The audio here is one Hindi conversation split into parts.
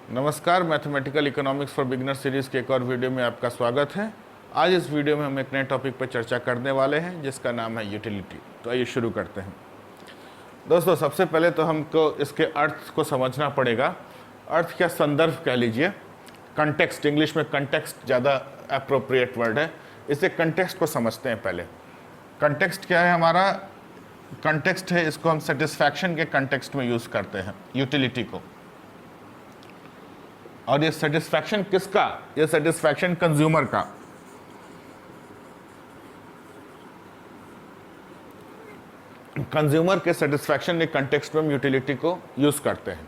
नमस्कार, mathematical economics for beginner series के एक और वीडियो में आपका स्वागत है। आज इस वीडियो में हम एक नए टॉपिक पर चर्चा करने वाले हैं जिसका नाम है यूटिलिटी। तो आइए शुरू करते हैं। दोस्तों, सबसे पहले तो हमको इसके अर्थ को समझना पड़ेगा। अर्थ क्या, संदर्भ कह लीजिए, कंटेक्स्ट, इंग्लिश में कंटेक्स्ट ज़्यादा अप्रोप्रिएट वर्ड है। इसे कंटेक्स्ट को समझते हैं पहले। कंटेक्स्ट क्या है हमारा? कंटेक्स्ट है, इसको हम सेटिस्फैक्शन के कंटेक्स्ट में यूज़ करते हैं यूटिलिटी को। और ये सेटिस्फैक्शन किसका? ये सेटिस्फैक्शन कंज्यूमर का। कंज्यूमर के सेटिस्फैक्शन के कंटेक्स्ट में हम यूटिलिटी को यूज करते हैं,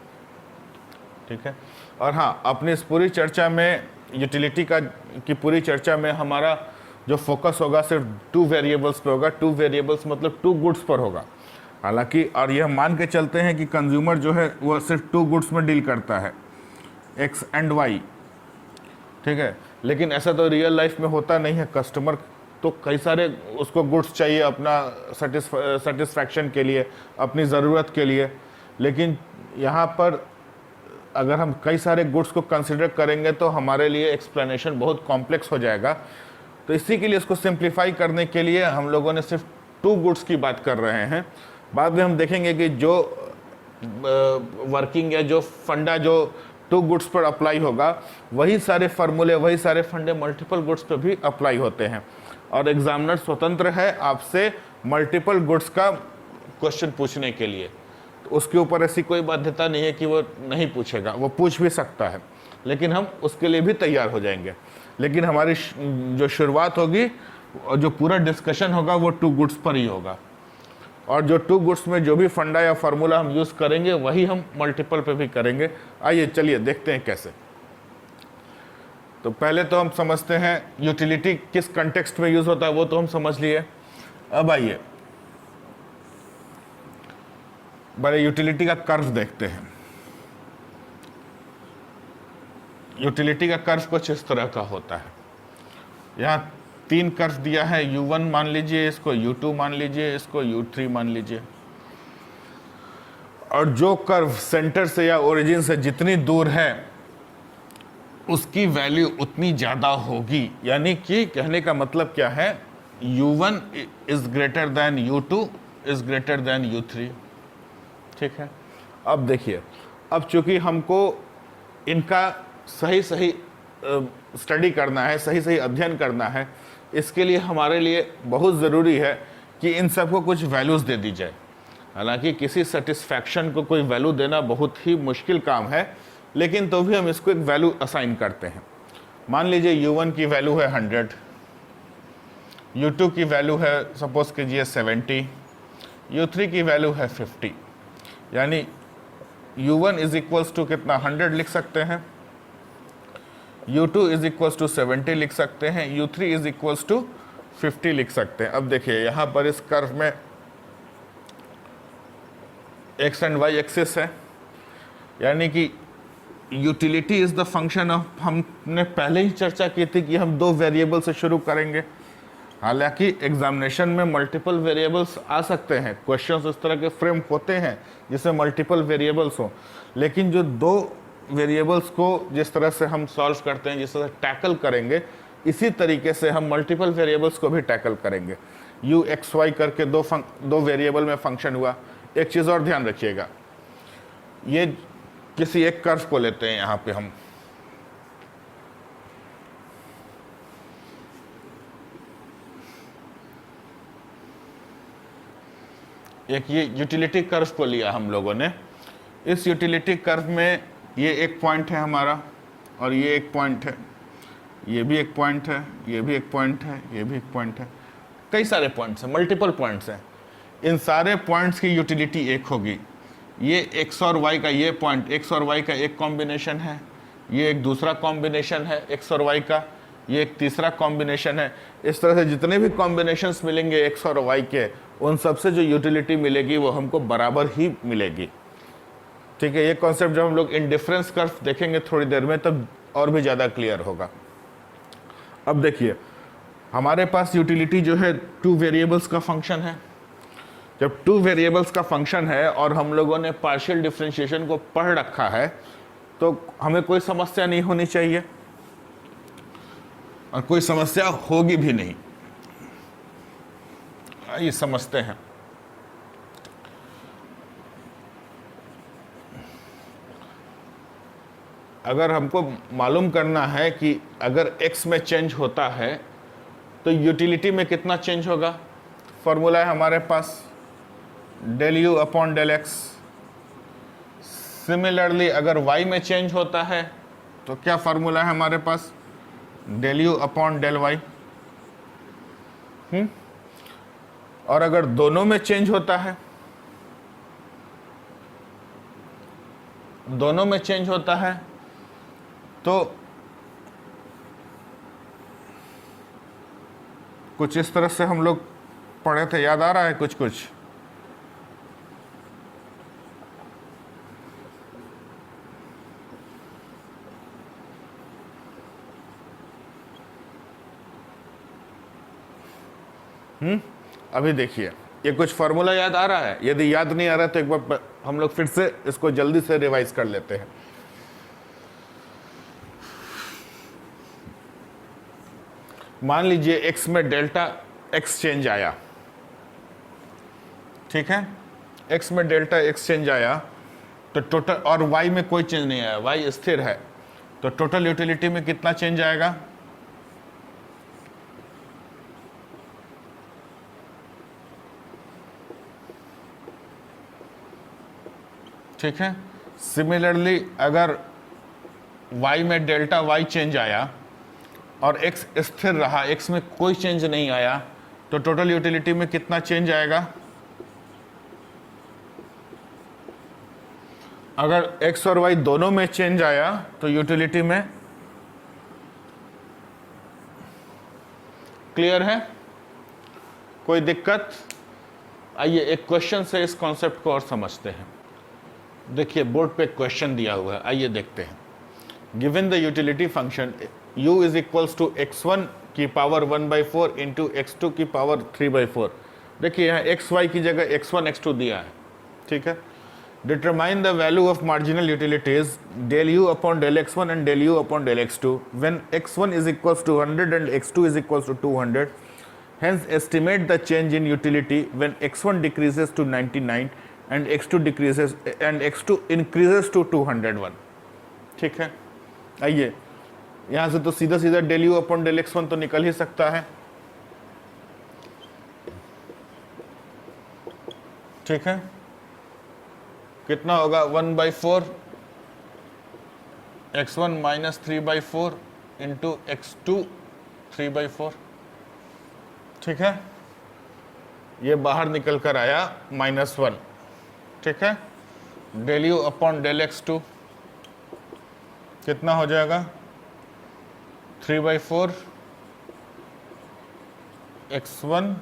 ठीक है। और हाँ, अपनी इस पूरी चर्चा में यूटिलिटी की पूरी चर्चा में हमारा जो फोकस होगा सिर्फ 2 वेरिएबल्स पे होगा। 2 वेरिएबल्स मतलब 2 गुड्स पर होगा। हालांकि और ये हम मान के चलते हैं कि कंज्यूमर जो है वो सिर्फ 2 गुड्स में डील करता है, X एंड Y, ठीक है। लेकिन ऐसा तो रियल लाइफ में होता नहीं है। कस्टमर तो कई सारे उसको गुड्स चाहिए अपना सेटिस्फैक्शन के लिए, अपनी ज़रूरत के लिए। लेकिन यहाँ पर अगर हम कई सारे गुड्स को कंसिडर करेंगे तो हमारे लिए एक्सप्लेनेशन बहुत कॉम्प्लेक्स हो जाएगा। तो इसी के लिए इसको सिंप्लीफाई करने के लिए हम लोगों ने सिर्फ 2 गुड्स की बात कर रहे हैं। बाद में हम देखेंगे कि जो वर्किंग या जो फंडा जो 2 गुड्स पर अप्लाई होगा, वही सारे फार्मूले, वही सारे फंडे मल्टीपल गुड्स पर भी अप्लाई होते हैं। और एग्जामिनर स्वतंत्र है आपसे मल्टीपल गुड्स का क्वेश्चन पूछने के लिए। तो उसके ऊपर ऐसी कोई बाध्यता नहीं है कि वो नहीं पूछेगा, वो पूछ भी सकता है, लेकिन हम उसके लिए भी तैयार हो जाएंगे। लेकिन हमारी जो शुरुआत होगी और जो पूरा डिस्कशन होगा वो 2 गुड्स पर ही होगा। और जो 2 गुड्स में जो भी फंडा या फार्मूला हम यूज़ करेंगे वही हम मल्टीपल पे भी करेंगे। आइए चलिए देखते हैं कैसे। तो पहले तो हम समझते हैं यूटिलिटी किस कंटेक्स्ट में यूज़ होता है, वो तो हम समझ लिए। अब आइए बड़े यूटिलिटी का कर्व देखते हैं। यूटिलिटी का कर्व कुछ इस तरह का होता है। यहाँ 3 कर्व दिया है। U1 मान लीजिए, इसको U2 मान लीजिए, इसको U3 मान लीजिए। और जो कर्व सेंटर से या ओरिजिन से जितनी दूर है उसकी वैल्यू उतनी ज़्यादा होगी। यानी कि कहने का मतलब क्या है, U1 is greater than U2 is greater than U3, ठीक है। अब देखिए, अब चूंकि हमको इनका सही सही स्टडी करना है, सही सही अध्ययन करना है, इसके लिए हमारे लिए बहुत ज़रूरी है कि इन सबको कुछ वैल्यूज़ दे दी जाए। हालांकि किसी सेटिस्फैक्शन को कोई वैल्यू देना बहुत ही मुश्किल काम है, लेकिन तो भी हम इसको एक वैल्यू असाइन करते हैं। मान लीजिए U1 की वैल्यू है 100, U2 की वैल्यू है सपोज कीजिए 70, U3 की वैल्यू है 50। यानी U1 इज इक्वल्स टू कितना, 100 लिख सकते हैं, U2 इज इक्वल्स टू 70 लिख सकते हैं, U3 इज इक्वल्स टू 50 लिख सकते हैं। अब देखिए यहाँ पर इस कर्व में X एंड Y एक्सिस है, यानी कि utility is the function of, हमने पहले ही चर्चा की थी कि हम 2 वेरिएबल से शुरू करेंगे। हालांकि एग्जामिनेशन में मल्टीपल वेरिएबल्स आ सकते हैं, क्वेश्चंस इस तरह के फ्रेम होते हैं जिसमें मल्टीपल वेरिएबल्स हो, लेकिन जो 2 वेरिएबल्स को जिस तरह से हम सॉल्व करते हैं, जिस तरह से टैकल करेंगे, इसी तरीके से हम मल्टीपल वेरिएबल्स को भी टैकल करेंगे। U(x, y) करके 2 वेरिएबल में फंक्शन हुआ। एक चीज़ और ध्यान रखिएगा, ये किसी एक कर्व को लेते हैं यहाँ पे हम, एक ये यूटिलिटी कर्व को लिया हम लोगों ने। इस यूटिलिटी कर्व में ये एक पॉइंट है हमारा, और ये एक पॉइंट है, ये भी एक पॉइंट है, ये भी एक पॉइंट है, ये भी एक पॉइंट है। कई सारे पॉइंट्स हैं, मल्टीपल पॉइंट्स हैं। इन सारे पॉइंट्स की यूटिलिटी एक होगी। ये X और Y का ये पॉइंट, X और Y का एक कॉम्बिनेशन है, ये एक दूसरा कॉम्बिनेशन है X और Y का, ये एक तीसरा कॉम्बिनेशन है। इस तरह से जितने भी कॉम्बिनेशंस मिलेंगे X और Y के, उन सबसे जो यूटिलिटी मिलेगी वो हमको बराबर ही मिलेगी, ठीक है। ये कॉन्सेप्ट जब हम लोग इंडिफरेंस कर्व देखेंगे थोड़ी देर में, तब और भी ज़्यादा क्लियर होगा। अब देखिए, हमारे पास यूटिलिटी जो है 2 वेरिएबल्स का फंक्शन है। जब 2 वेरिएबल्स का फंक्शन है और हम लोगों ने पार्शियल डिफरेंशिएशन को पढ़ रखा है, तो हमें कोई समस्या नहीं होनी चाहिए और कोई समस्या होगी भी नहीं। आइए समझते हैं। अगर हमको मालूम करना है कि अगर x में चेंज होता है तो यूटिलिटी में कितना चेंज होगा, फॉर्मूला है हमारे पास del you upon del x. Similarly अगर y में चेंज होता है तो क्या फॉर्मूला है हमारे पास, del you upon del y. और अगर दोनों में चेंज होता है, दोनों में चेंज होता है तो कुछ इस तरह से हम लोग पढ़े थे, याद आ रहा है कुछ कुछ? अभी देखिए, ये कुछ फॉर्मूला याद आ रहा है? यदि याद नहीं आ रहा तो एक बार हम लोग फिर से इसको जल्दी से रिवाइज कर लेते हैं। मान लीजिए x में डेल्टा x चेंज आया, ठीक है, x में डेल्टा x चेंज आया तो टोटल, और y में कोई चेंज नहीं आया, y स्थिर है, तो टोटल यूटिलिटी में कितना चेंज आएगा? ठीक है। सिमिलरली अगर y में डेल्टा y चेंज आया और x स्थिर रहा, x में कोई चेंज नहीं आया, तो टोटल यूटिलिटी में कितना चेंज आएगा? अगर x और y दोनों में चेंज आया तो यूटिलिटी में, क्लियर है? कोई दिक्कत? आइए एक क्वेश्चन से इस कॉन्सेप्ट को और समझते हैं। देखिए बोर्ड पे क्वेश्चन दिया हुआ है, आइए देखते हैं। Given the utility function u is equals to x1 की पावर 1/4 इंटू x2 की पावर 3/4। देखिए यहाँ xy की जगह x1 x2 दिया है, ठीक है। Determine the value of marginal utilities del u upon del x1 and del u upon del x2 when x1 is equals to 100 and x2 is equals to 200। Hence estimate the change in utility when x1 decreases to 99 and x2 decreases and x2 increases to 201। ठीक है। आइए यहां से तो सीधा सीधा del you upon del x1 तो निकल ही सकता है, ठीक है। कितना होगा? 1/4 x1 माइनस 3/4 इंटू x2 3/4, ठीक है। ये बाहर निकल कर आया -1, ठीक है। Del you upon del x2 कितना हो जाएगा? 3/4 x1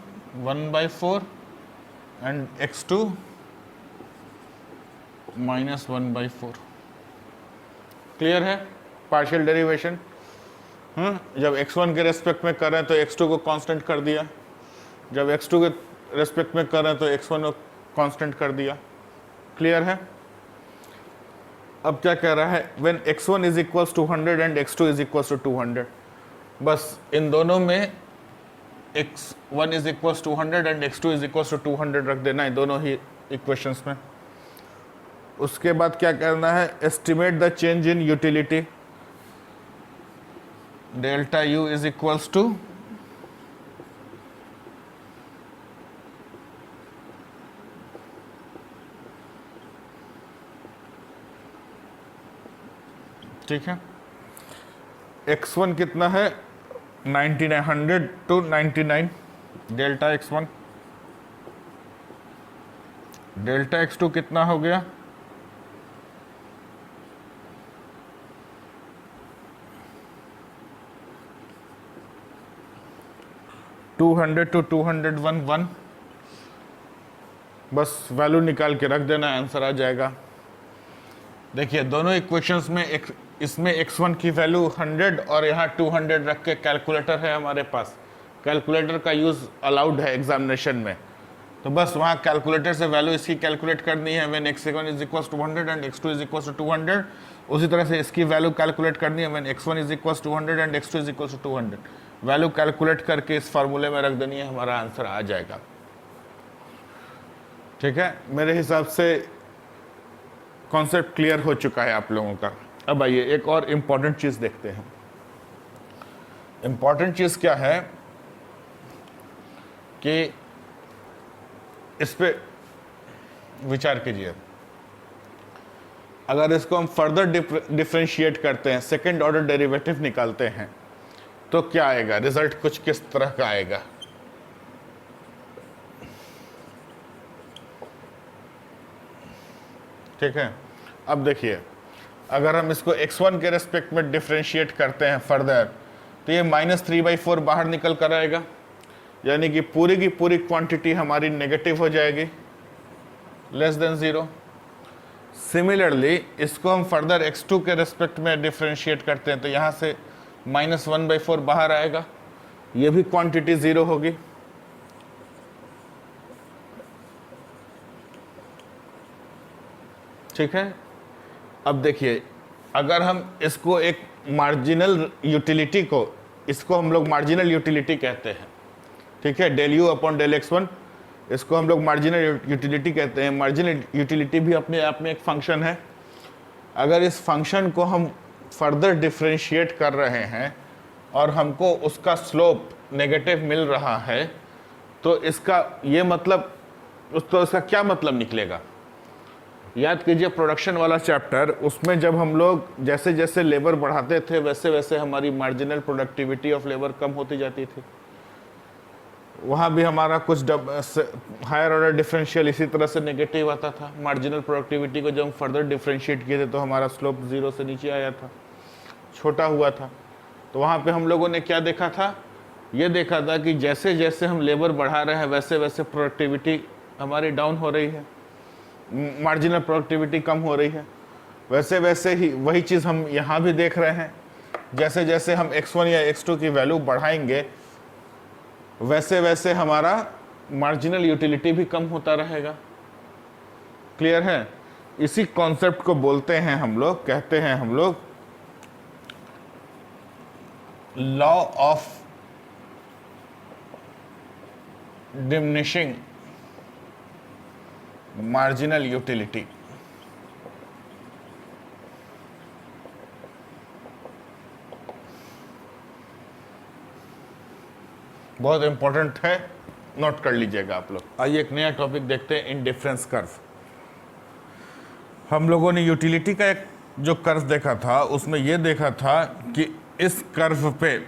1/4 एंड x2 -1/4। क्लियर है? पार्शियल डेरिवेशन जब x1 के रेस्पेक्ट में कर रहे हैं तो x2 को कांस्टेंट कर दिया, जब x2 के रेस्पेक्ट में कर रहे हैं तो x1 को कांस्टेंट कर दिया। क्लियर है? अब क्या कह रहा है? When x1 is equals to 100 and x2 is equals to 200। बस इन दोनों में x1 is equals to 100 and x2 is equals to 200 रख देना है दोनों ही इक्वेशंस में। उसके बाद क्या करना है? Estimate the change in utility delta u is equals to ठीक है। x1 कितना है? 99, 100 to 99 delta x1। Delta x2 कितना हो गया? 200 to 201 1। बस वैल्यू निकाल के रख देना, आंसर आ जाएगा। देखिए दोनों इक्वेशंस में इसमें x1 की वैल्यू 100 और यहाँ 200 रख के कैलकुलेटर है हमारे पास, कैलकुलेटर का यूज़ अलाउड है एग्जामिनेशन में, तो बस वहाँ कैलकुलेटर से वैल्यू इसकी कैलकुलेट करनी है। When x1 is equals to 100 and x2 is equals to 200 उसी तरह से इसकी वैल्यू कैलकुलेट करनी है, when x1 is equal to 200 and x2 is equal to 200, value calculate करके इस फार्मूले में रख देनी है, हमारा आंसर आ जाएगा। ठीक है, मेरे हिसाब से कॉन्सेप्ट क्लियर हो चुका है आप लोगों का। अब आइए एक और इंपॉर्टेंट चीज देखते हैं। इंपॉर्टेंट चीज क्या है कि इस पे विचार कीजिए। अगर इसको हम फर्दर डिफरेंशिएट करते हैं, सेकेंड ऑर्डर डेरिवेटिव निकालते हैं, तो क्या आएगा, रिजल्ट कुछ किस तरह का आएगा। ठीक है, अब देखिए, अगर हम इसको x1 के रेस्पेक्ट में डिफरेंशिएट करते हैं फर्दर, तो ये -3/4 बाहर निकल कर आएगा, यानी कि पूरी की पूरी क्वांटिटी हमारी नेगेटिव हो जाएगी, लेस देन 0। सिमिलरली इसको हम फर्दर x2 के रेस्पेक्ट में डिफरेंशिएट करते हैं, तो यहाँ से -1/4 बाहर आएगा, ये भी क्वांटिटी 0 होगी। ठीक है, अब देखिए, अगर हम इसको एक मार्जिनल यूटिलिटी को, इसको हम लोग मार्जिनल यूटिलिटी कहते हैं। ठीक है, del you upon del x1, इसको हम लोग मार्जिनल यूटिलिटी कहते हैं। मार्जिनल यूटिलिटी भी अपने आप में एक फंक्शन है। अगर इस फंक्शन को हम फर्दर डिफरेंशिएट कर रहे हैं और हमको उसका स्लोप नेगेटिव मिल रहा है, तो इसका ये मतलब, तो इसका क्या मतलब निकलेगा। याद कीजिए प्रोडक्शन वाला चैप्टर, उसमें जब हम लोग जैसे जैसे लेबर बढ़ाते थे, वैसे वैसे हमारी मार्जिनल प्रोडक्टिविटी ऑफ लेबर कम होती जाती थी। वहाँ भी हमारा कुछ हायर ऑर्डर डिफरेंशियल इसी तरह से नेगेटिव आता था। मार्जिनल प्रोडक्टिविटी को जब हम फर्दर डिफरेंशिएट किए थे, तो हमारा स्लोप 0 से नीचे आया था, छोटा हुआ था। तो वहाँ पे हम लोगों ने क्या देखा था, ये देखा था कि जैसे जैसे हम लेबर बढ़ा रहे हैं, वैसे वैसे प्रोडक्टिविटी हमारी डाउन हो रही है, मार्जिनल प्रोडक्टिविटी कम हो रही है। वैसे वैसे ही वही चीज़ हम यहाँ भी देख रहे हैं, जैसे जैसे हम x1 या x2 की वैल्यू बढ़ाएंगे, वैसे वैसे हमारा मार्जिनल यूटिलिटी भी कम होता रहेगा। क्लियर है, इसी कॉन्सेप्ट को बोलते हैं हम लोग, कहते हैं हम लोग law of diminishing marginal utility. बहुत इंपॉर्टेंट है, नोट कर लीजिएगा आप लोग। आइए एक नया टॉपिक देखते हैं, इंडिफरेंस कर्व। हम लोगों ने यूटिलिटी का एक जो कर्व देखा था, उसमें यह देखा था कि इस कर्व पे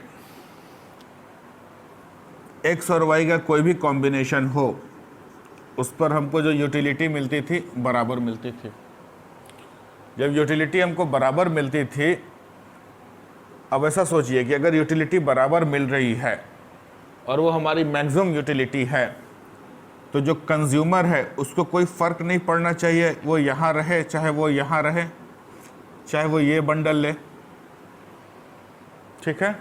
x और y का कोई भी कॉम्बिनेशन हो, उस पर हमको जो यूटिलिटी मिलती थी बराबर मिलती थी। जब यूटिलिटी हमको बराबर मिलती थी, अब ऐसा सोचिए कि अगर यूटिलिटी बराबर मिल रही है और वो हमारी मैक्सिमम यूटिलिटी है, तो जो कंज्यूमर है उसको कोई फ़र्क नहीं पड़ना चाहिए, वो यहाँ रहे चाहे वो यहाँ रहे, चाहे वो ये बंडल ले। ठीक है,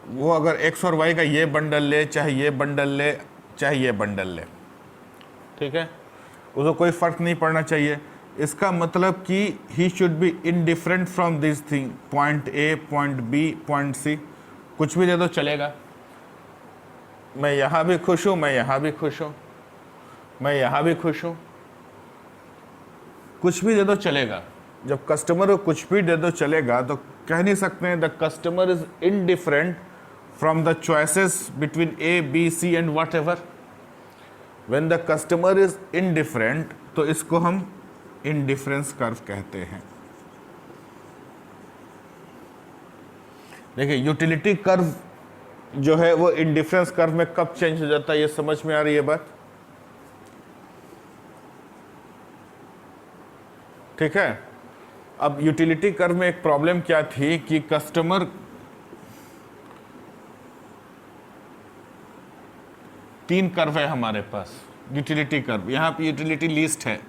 वो अगर x और y का ये बंडल ले, चाहे ये बंडल ले, चाहे ये बंडल ले, ठीक है, उसको कोई फ़र्क नहीं पड़ना चाहिए। इसका मतलब कि he should be indifferent from this thing, point A, point B, point C, कुछ भी दे दो चलेगा। मैं यहाँ भी खुश हूँ, मैं यहाँ भी खुश हूँ, मैं यहाँ भी खुश हूँ, कुछ भी दे दो चलेगा। जब कस्टमर को कुछ भी दे दो चलेगा, तो कह नहीं सकते हैं the customer is indifferent from the choices between A, B, C and whatever. When the customer is indifferent, तो इसको हम इंडिफरेंस कर्व कहते हैं। देखिए, यूटिलिटी कर्व जो है वो इंडिफरेंस कर्व में कब चेंज हो जाता है, ये समझ में आ रही है बात। ठीक है, अब यूटिलिटी कर्व में एक प्रॉब्लम क्या थी कि कस्टमर तीन कर्व है हमारे पास, यूटिलिटी कर्व। यहाँ पे यूटिलिटी लीस्ट है,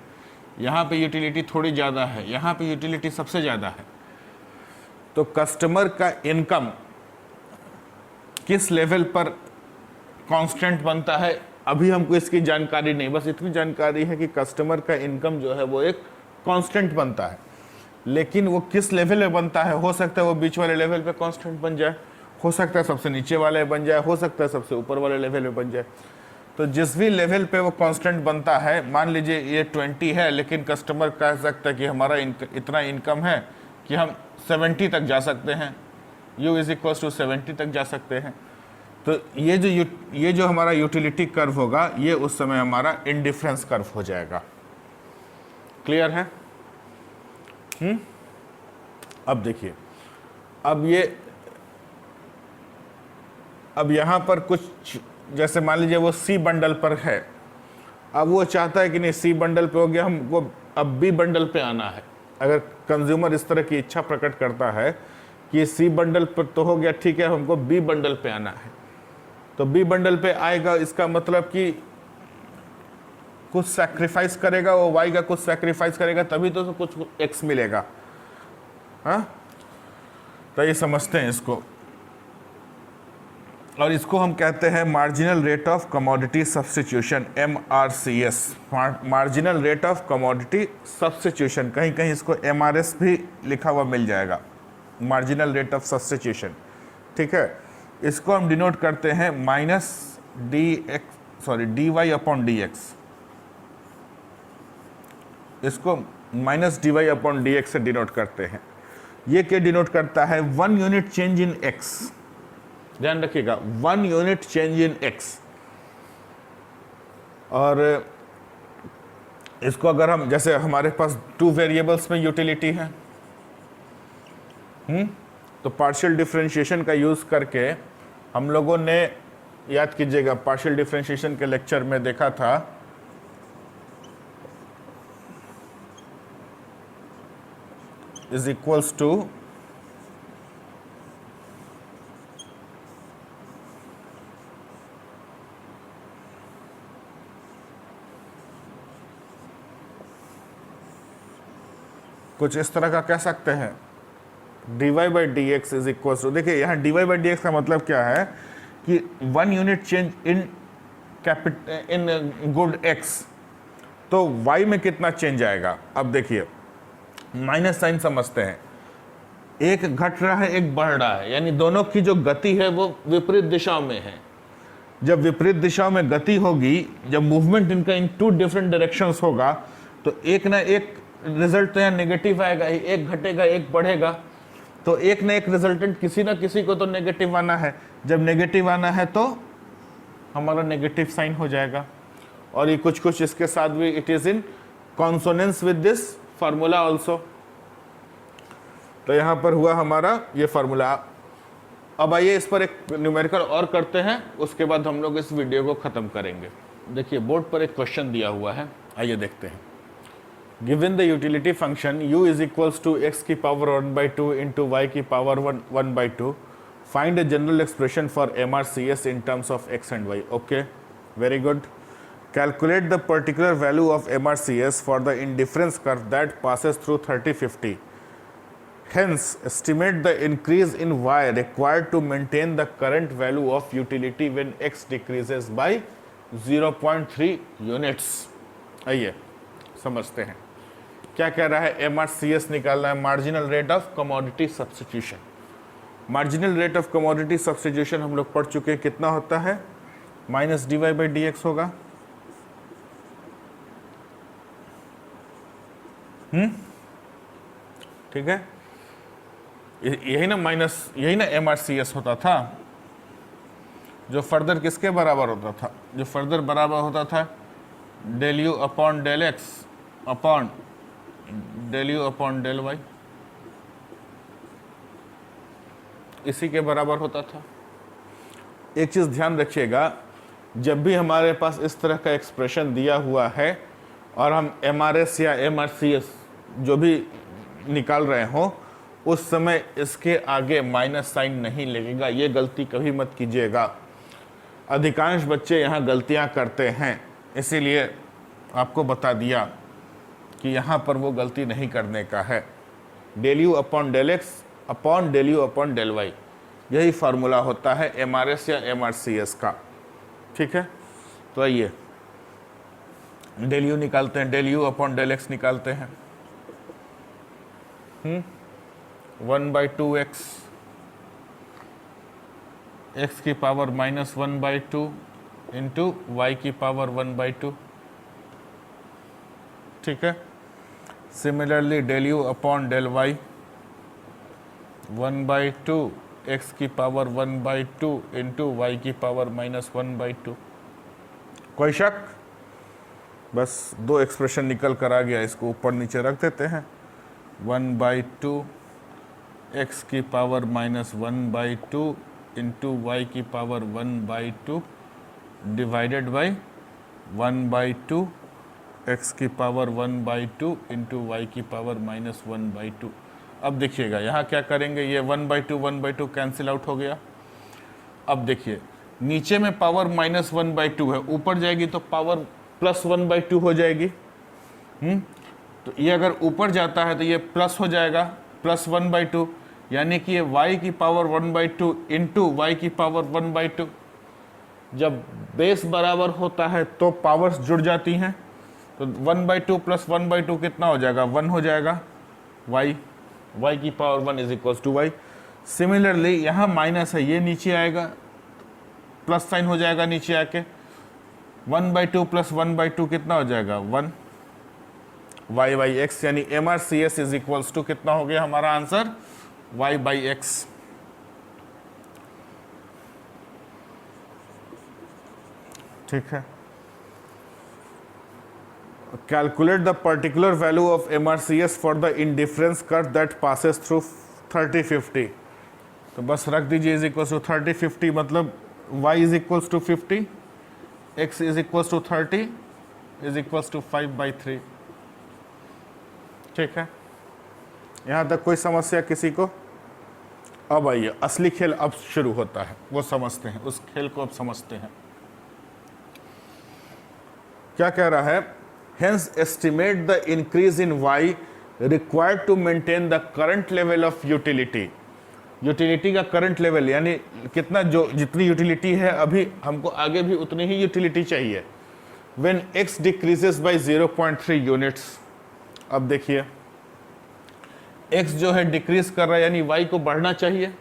यहाँ पे यूटिलिटी थोड़ी ज़्यादा है, यहाँ पे यूटिलिटी सबसे ज़्यादा है। तो कस्टमर का इनकम किस लेवल पर कांस्टेंट बनता है, अभी हमको इसकी जानकारी नहीं, बस इतनी जानकारी है कि कस्टमर का इनकम जो है वो एक कांस्टेंट बनता है। लेकिन वो किस लेवल पे बनता है, हो सकता है वो बीच वाले लेवल पे कांस्टेंट बन जाए, हो सकता है सबसे नीचे वाले बन जाए, हो सकता है सबसे ऊपर वाले लेवल पे बन जाए। तो जिस भी लेवल पे वो कांस्टेंट बनता है, मान लीजिए ये 20 है, लेकिन कस्टमर कह सकता है कि हमारा इतना इनकम है कि हम 70 तक जा सकते हैं, u इज इक्वल टू 70 तक जा सकते हैं। तो ये जो हमारा यूटिलिटी कर्व होगा, ये उस समय हमारा इंडिफरेंस कर्व हो जाएगा। क्लियर है? अब देखिए, अब यहां पर कुछ, जैसे मान लीजिए वो सी बंडल पर है, अब वो चाहता है कि नहीं सी बंडल पे हो गया, हमको अब बी बंडल पे आना है। अगर कंज्यूमर इस तरह की इच्छा प्रकट करता है कि सी बंडल पर तो हो गया, ठीक है, हमको बी बंडल पे आना है, तो बी बंडल पे आएगा, इसका मतलब कि कुछ सैक्रिफाइस करेगा, वो वाई का कुछ सैक्रिफाइस करेगा, तभी तो कुछ एक्स मिलेगा। हाँ, तो ये समझते हैं इसको, और इसको हम कहते हैं marginal rate of commodity substitution, MRCS, marginal rate of commodity substitution. कहीं कहीं इसको MRS भी लिखा हुआ मिल जाएगा, मार्जिनल रेट ऑफ सब्स्टिट्यूशन। ठीक है, इसको हम डिनोट करते हैं dy अपॉन dx, इसको -dy/dx से डिनोट करते हैं। ये क्या डिनोट करता है? 1 यूनिट चेंज इन x, ध्यान रखिएगा, 1 यूनिट चेंज इन x। और इसको अगर हम, जैसे हमारे पास 2 वेरिएबल्स में यूटिलिटी है, तो पार्शियल डिफरेंशिएशन का यूज करके हम लोगों ने, याद कीजिएगा, पार्शियल डिफरेंशिएशन के लेक्चर में देखा था इज इक्वल्स टू कुछ इस तरह का कह सकते हैं, dy/dx इज इक्वल्स टू, देखिए यहाँ dy/dx का मतलब क्या है कि 1 unit change in good x, तो y में कितना चेंज आएगा। अब देखिए माइनस साइन समझते हैं, एक घट रहा है एक बढ़ रहा है, यानी दोनों की जो गति है वो विपरीत दिशाओं में है। जब विपरीत दिशाओं में गति होगी, जब मूवमेंट इनका इन 2 डिफरेंट डायरेक्शंस होगा, तो एक ना एक रिजल्ट तो यहाँ नेगेटिव आएगा, एक घटेगा एक बढ़ेगा, तो एक ना एक रिजल्टेंट किसी ना किसी को तो नेगेटिव आना है। जब नेगेटिव आना है तो हमारा नेगेटिव साइन हो जाएगा, और ये कुछ इसके साथ भी it is in consonance with this formula also. तो यहां पर हुआ हमारा ये फार्मूला। अब आइए इस पर एक न्यूमेरिकल और करते हैं, उसके बाद हम लोग इस वीडियो को खत्म करेंगे। देखिए बोर्ड पर एक क्वेश्चन दिया हुआ है, आइए देखते हैं। Given the utility function u is equals to x की पावर 1/2 इंटू y की power 1/2, find a general expression for MRCS in terms of x and y। Okay, very good. Calculate the particular value of MRCS for the indifference curve that passes through 30-50. Hence, estimate the increase in Y required to maintain the current value of utility when X decreases by 0.3 units. आइए समझते हैं क्या कह रहा है। MRCS निकालना है, marginal rate of commodity substitution. Marginal rate of commodity substitution हम लोग पढ़ चुके हैं, कितना होता है? -dy/dx होगा। ठीक है, यही ना MRCS होता था, जो फर्दर किसके बराबर होता था? जो फर्दर बराबर होता था del u upon del x upon del u upon del y, इसी के बराबर होता था। एक चीज ध्यान रखिएगा, जब भी हमारे पास इस तरह का एक्सप्रेशन दिया हुआ है और हम MRS या MRCS जो भी निकाल रहे हो, उस समय इसके आगे माइनस साइन नहीं लगेगा। ये गलती कभी मत कीजिएगा, अधिकांश बच्चे यहाँ गलतियाँ करते हैं, इसीलिए आपको बता दिया कि यहाँ पर वो गलती नहीं करने का है। del u upon del x upon del u upon del y, यही फार्मूला होता है MRS या MRCS का। ठीक है, तो आइए del u निकालते हैं, del u upon del x निकालते हैं। 1/2x, x की पावर -1/2 इंटू वाई की पावर 1/2, ठीक है। Similarly del you upon del Y 1/2 x की पावर 1/2 इंटू वाई की पावर -1/2। कोई शक? बस दो एक्सप्रेशन निकल कर आ गया, इसको ऊपर नीचे रख देते हैं। 1/2 x की पावर -1/2 इंटू वाई की पावर 1/2 डिवाइडेड बाई 1/2 x की पावर 1/2 इंटू वाई की पावर -1/2। अब देखिएगा यहाँ क्या करेंगे, ये 1/2 कैंसिल आउट हो गया। अब देखिए नीचे में पावर -1/2 है, ऊपर जाएगी तो पावर +1/2 हो जाएगी। तो ये अगर ऊपर जाता है तो ये प्लस हो जाएगा, +1/2, यानी कि ये y की पावर 1/2 इंटू वाई की पावर 1/2। जब बेस बराबर होता है तो पावर्स जुड़ जाती हैं, तो 1/2 + 1/2 कितना हो जाएगा, 1 हो जाएगा। y की पावर 1 = y। सिमिलरली यहाँ माइनस है, ये नीचे आएगा, प्लस साइन हो जाएगा नीचे आके, 1/2 + 1/2 कितना हो जाएगा, 1 y/x, यानी MRCS = कितना हो गया हमारा आंसर, y/x। ठीक है। Calculate the particular value of MRCS for the indifference curve that passes through 30-50। तो बस रख दीजिए = 30-50, मतलब y = 50, x = 30 = 5/3। ठीक है, यहाँ तक कोई समस्या किसी को? अब आइए असली खेल अब शुरू होता है, वो समझते हैं, उस खेल को अब समझते हैं। क्या कह रहा है, hence estimate the increase in y required to maintain the current level of utility। Utility का करंट लेवल यानी कितना, जो जितनी यूटिलिटी है अभी हमको आगे भी उतनी ही यूटिलिटी चाहिए। when x decreases by 0.3 units. अब देखिए x जो है डिक्रीज कर रहा है, यानी y को बढ़ना चाहिए,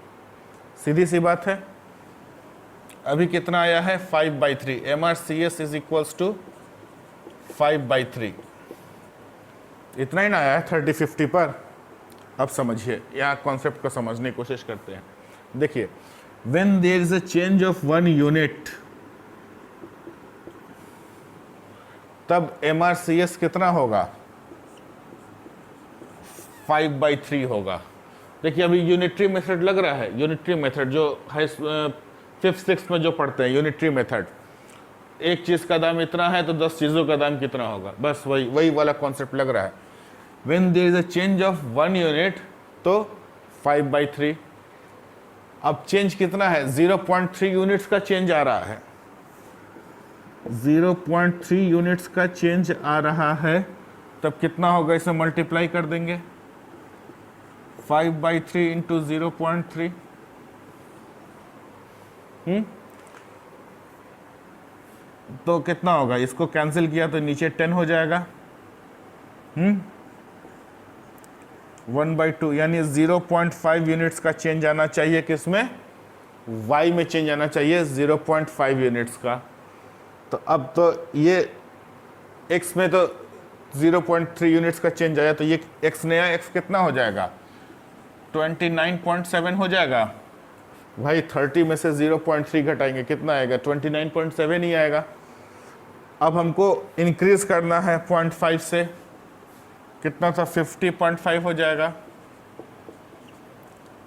सीधी सी बात है। अभी कितना आया है, 5/3। MRCS = 5/3, इतना ही ना आया है 30-50 पर। अब समझिए, यहाँ कॉन्सेप्ट को समझने की कोशिश करते हैं। देखिए when there is a change of 1 unit, तब MRCS कितना होगा, 5/3 होगा। देखिए अभी यूनिटरी मेथड लग रहा है, यूनिटरी मेथड जो है 5th 6th में जो पढ़ते हैं, यूनिटरी मेथड, एक चीज़ का दाम इतना है तो 10 चीज़ों का दाम कितना होगा, बस वही वाला कॉन्सेप्ट लग रहा है। when there is a change of 1 unit तो 5/3। अब चेंज कितना है, 0.3 यूनिट्स का चेंज आ रहा है, 0.3 यूनिट्स का चेंज आ रहा है, तब कितना होगा, इसे मल्टीप्लाई कर देंगे, 5/3 इंटू 0.3। तो कितना होगा, इसको कैंसिल किया तो नीचे 10 हो जाएगा। 1/2 यानी 0.5 यूनिट्स का चेंज आना चाहिए, किसमें, y में चेंज आना चाहिए 0.5 यूनिट्स का। तो अब तो ये x में तो 0.3 यूनिट्स का चेंज आया, तो ये x नया x कितना हो जाएगा, 29.7 हो जाएगा। भाई 30 में से 0.3 घटाएंगे, कितना आएगा, 29.7 ही आएगा। अब हमको इंक्रीज करना है 0.5 से, कितना था, 50.5 हो जाएगा।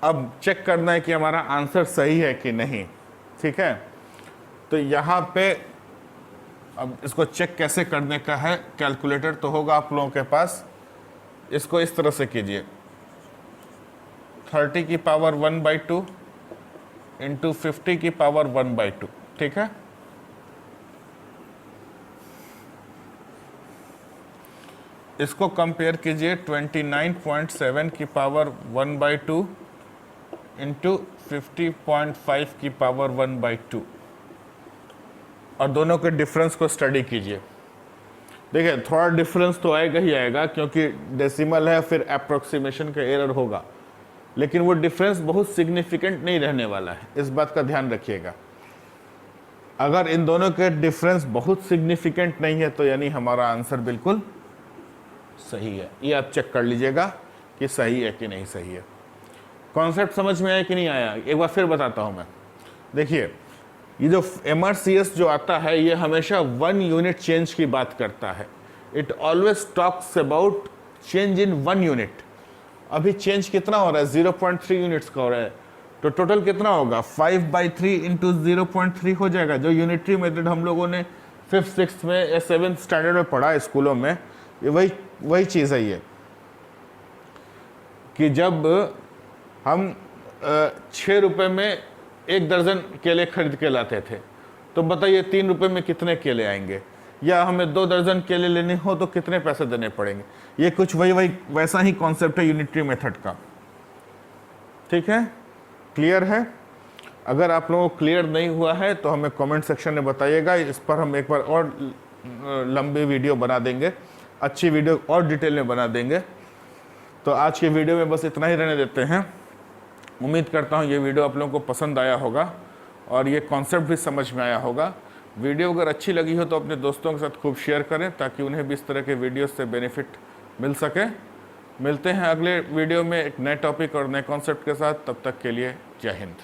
अब चेक करना है कि हमारा आंसर सही है कि नहीं, ठीक है। तो यहाँ पे अब इसको चेक कैसे करने का है, कैलकुलेटर तो होगा आप लोगों के पास। इसको इस तरह से कीजिए, 30 की पावर 1/2 इंटू 50 की पावर 1/2, ठीक है। इसको कंपेयर कीजिए 29.7 की पावर 1/2 इंटू 50.5 की पावर 1/2, और दोनों के डिफरेंस को स्टडी कीजिए। देखिए थोड़ा डिफरेंस तो आएगा ही आएगा, क्योंकि डेसिमल है, फिर अप्रोक्सीमेशन का एरर होगा, लेकिन वो डिफरेंस बहुत सिग्निफिकेंट नहीं रहने वाला है, इस बात का ध्यान रखिएगा। अगर इन दोनों के डिफरेंस बहुत सिग्निफिकेंट नहीं है तो यानी हमारा आंसर बिल्कुल सही है। ये आप चेक कर लीजिएगा कि सही है कि नहीं सही है। कॉन्सेप्ट समझ में आया कि नहीं आया, एक बार फिर बताता हूं मैं। देखिए ये जो MRCS जो आता है ये हमेशा 1 यूनिट चेंज की बात करता है। It always talks about change in 1 unit. अभी चेंज कितना हो रहा है, 0.3 यूनिट्स का हो रहा है, तो टोटल कितना होगा 5/3 इंटू 0.3 हो जाएगा। जो यूनिटरी मेथड हम लोगों ने 5th 6th में या 7th स्टैंडर्ड में पढ़ा है स्कूलों में, ये वही चीज़ है ये, कि जब हम 6 रुपये में 1 दर्जन केले खरीद के लाते थे, तो बताइए 3 रुपये में कितने केले आएंगे, या हमें 2 दर्जन केले लेने हो तो कितने पैसे देने पड़ेंगे। ये कुछ वैसा ही कॉन्सेप्ट है यूनिटरी मेथड का। ठीक है, क्लियर है? अगर आप लोगों को क्लियर नहीं हुआ है तो हमें कमेंट सेक्शन में बताइएगा, इस पर हम एक बार और लंबी वीडियो बना देंगे, अच्छी वीडियो और डिटेल में बना देंगे। तो आज के वीडियो में बस इतना ही रहने देते हैं। उम्मीद करता हूँ ये वीडियो आप लोगों को पसंद आया होगा और ये कॉन्सेप्ट भी समझ में आया होगा। वीडियो अगर अच्छी लगी हो तो अपने दोस्तों के साथ खूब शेयर करें, ताकि उन्हें भी इस तरह के वीडियो से बेनिफिट मिल सके। मिलते हैं अगले वीडियो में एक नए टॉपिक और नए कॉन्सेप्ट के साथ, तब तक के लिए जय हिंद।